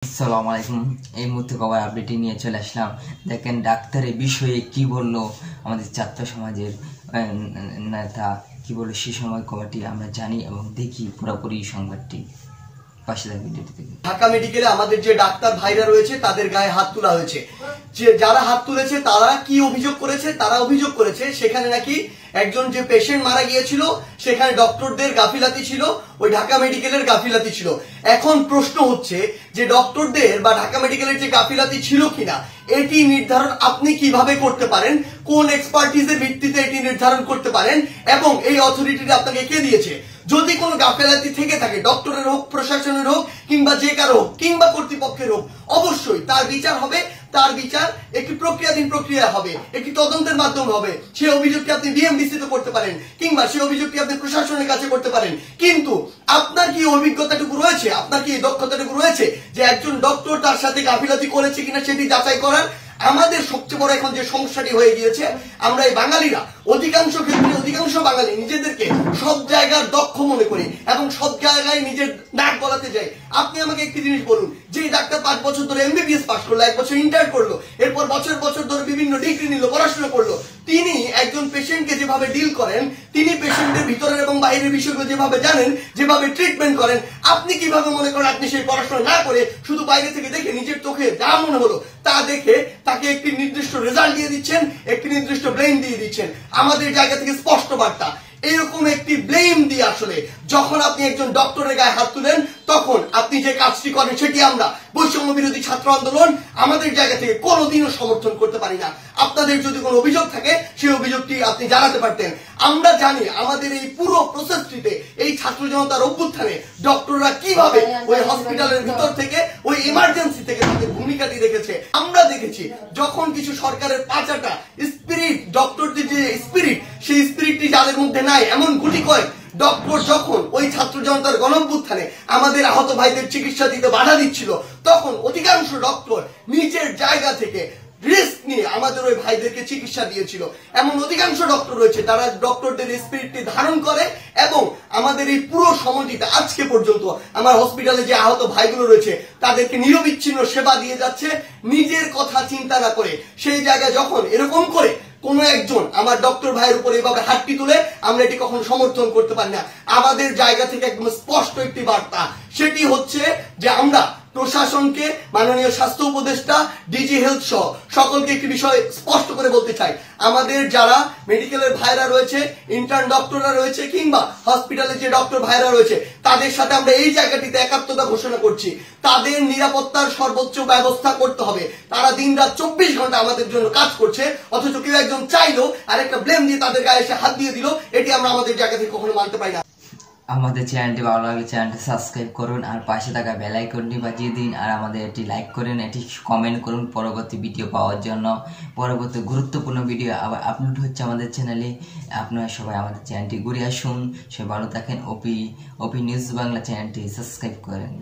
আসসালামু আলাইকুম। এই মুহূর্তে খবর আপডেটে নিয়ে চলে আসলাম। দেখেন ডাক্তারের বিষয়ে কি বললো আমাদের ছাত্র সমাজের নেতা, কি বললো সে সময় কমিটি, আমরা জানি এবং দেখি পুরোপুরি সংবাদটি। পাশে থাকা ভিডিওটি দেখি। ঢাকা মেডিকেলে আমাদের যে ডাক্তার ভাইরা রয়েছে তাদের গায়ে হাত তোলা হয়েছে। যে যারা হাত তুলেছে তারা কি অভিযোগ করেছে? তারা অভিযোগ করেছে সেখানে নাকি একজন যে পেশেন্ট মারা গিয়েছিল সেখানে ডক্টরদের গাফিলাতি ছিল, ওই ঢাকা মেডিকেলের গাফিলাতি ছিল। এখন প্রশ্ন হচ্ছে যে ডক্টরদের বা ঢাকা মেডিকেলের যে গাফিলাতি ছিল কিনা এটি নির্ধারণ আপনি কিভাবে করতে পারেন, কোন এক্সপার্টিজের ভিত্তিতে এটি নির্ধারণ করতে পারেন এবং এই অথরিটিটা আপনাকে কে দিয়েছে? যদি কোনো গাফিলাতি থেকে থাকে, ডক্টরের হোক, প্রশাসনের হোক, কিংবা যে কারো হোক, কিংবা কর্তৃপক্ষের হোক, অবশ্যই তার বিচার হবে। তার বিচার একটি প্রক্রিয়াধীন প্রক্রিয়া হবে, একটি তদন্তের মাধ্যমে হবে। সেই অভিযোগটি আপনি ডিএমডিসিতে করতে পারেন কিংবা সেই অভিযোগটি আপনি প্রশাসনের কাছে করতে পারেন। কিন্তু আপনার কি অভিজ্ঞতাটুকু রয়েছে, আপনার কি দক্ষতাটুকু রয়েছে যে একজন ডক্টর তার সাথে গাফিলতি করেছে কিনা সেটি যাচাই করার? আমাদের সবচেয়ে বড় এখন যে সমস্যাটি হয়ে গিয়েছে, আমরা এই বাঙালিরা অধিকাংশ ক্ষেত্রে অধিকাংশ বাঙালি নিজেদেরকে সব জায়গার দক্ষ মনে করি এবং সব জায়গায় নিজের নাক গলাতে যাই। আপনি আমাকে একটি জিনিস বলুন, যে ডাক্তার 5 বছর ধরে এমবিবিএস পাস করলো, 1 বছর ইন্টার্ন করলো, এরপর বছর বছর ধরে বিভিন্ন ডিগ্রি নিল, পড়াশোনা করলো, তিনি একজন পেশেন্টকে যেভাবে ডিল করেন, তিনি পেশেন্টের ভিতরের এবং বাইরের বিষয়গুলো যেভাবে জানেন, যেভাবে ট্রিটমেন্ট করেন, আপনি কিভাবে মনে করেন আপনি সেই পড়াশোনা না করে শুধু বাইরে থেকে দেখে নিজের চোখে যা মনে হলো তা দেখে তাকে একটি নির্দিষ্ট রেজাল্ট দিয়ে দিচ্ছেন, একটি নির্দিষ্ট ব্লেম দিয়ে দিচ্ছেন? আমাদের জায়গা থেকে স্পষ্ট বার্তা, এরকম একটি ব্লেম দিয়ে আসলে যখন আপনি একজন ডক্টরের গায়ে হাত তুলেন তখন আপনি যে কাজটি করেন সেটি আমরা বৈষম্য বিরোধী ছাত্র আন্দোলন আমাদের জায়গা থেকে কোনোদিনও সমর্থন করতে পারি না। আপনাদের যদি কোনো অভিযোগ থাকে সেই অভিযোগটি আপনি জানাতে পারতেন। আমরা জানি আমাদের এই পুরো প্রসেসটিতে, এই ছাত্র জনতার অভ্যুত্থানে ডক্টররা কিভাবে ওই হসপিটালের ভিতর থেকে, ওই ইমার্জেন্সি থেকে তাদের ভূমিকাটি রেখেছে। আমরা দেখেছি যখন কিছু সরকারের পাঁচাটা স্পিরিট, ডক্টরদের যে স্পিরিট, সেই স্পিরিটটি যাদের মধ্যে নাই, এমন গুটি কয়েক ডক্টর যখন ওই ছাত্র জনতার গণঅভ্যুত্থানে আমাদের আহত ভাইদের চিকিৎসা দিতে বাধা দিচ্ছিল, তখন অধিকাংশ ডক্টর নিজের জায়গা থেকে রিস্ক নিয়ে আমাদের ওই ভাইদেরকে চিকিৎসা দিয়েছিল। এমন অধিকাংশ ডক্টর রয়েছে তারা ডক্টরদের স্পিরিটটি ধারণ করে এবং আমাদের এই পুরো সময়টিতে আজকে পর্যন্ত আমার হসপিটালে যে আহত ভাইগুলো রয়েছে তাদেরকে নিরবিচ্ছিন্ন সেবা দিয়ে যাচ্ছে, নিজের কথা চিন্তা না করে। সেই জায়গায় যখন এরকম করে কোন একজন আমার ডক্টর ভাইয়ের উপর এভাবে হাতটি তুলে, আমরা এটি কখনো সমর্থন করতে পারি না। আমাদের জায়গা থেকে একদম স্পষ্ট একটি বার্তা, সেটি হচ্ছে যে আমরা প্রশাসনকে, মাননীয় স্বাস্থ্য উপদেষ্টা, ডিজি হেলথ সহ সকলকে একটি বিষয় স্পষ্ট করে বলতে চাই, আমাদের যারা মেডিকেলের ভাইরা রয়েছে, ইন্টার্ন ডক্টররা রয়েছে, কিংবা হসপিটালে যে ডক্টর ভাইরা রয়েছে, তাদের সাথে আমরা এই জায়গাটিতে একাত্মতা ঘোষণা করছি। তাদের নিরাপত্তার সর্বোচ্চ ব্যবস্থা করতে হবে। তারা দিন রাত 24 ঘন্টা আমাদের জন্য কাজ করছে, অথচ কেউ একজন চাইলো আর একটা ব্লেম দিয়ে তাদের গায়ে এসে হাত দিয়ে দিল, এটি আমরা আমাদের জায়গা থেকে কখনো মানতে পারি না। আমাদের চ্যানেলটি ভালো লাগলে চ্যানেলটি সাবস্ক্রাইব করুন আর পাশে থাকা বেল আইকনটি বাজিয়ে দিন, আর আমাদের এটি লাইক করুন, এটি কমেন্ট করুন পরবর্তী ভিডিও পাওয়ার জন্য। পরবর্তী গুরুত্বপূর্ণ ভিডিও আবার আপলোড হচ্ছে আমাদের চ্যানেলে। আপনারা সবাই আমাদের চ্যানেলটি ঘুরে আসুন। সবাই ভালো থাকেন। ওপি নিউজ বাংলা চ্যানেলটি সাবস্ক্রাইব করেন।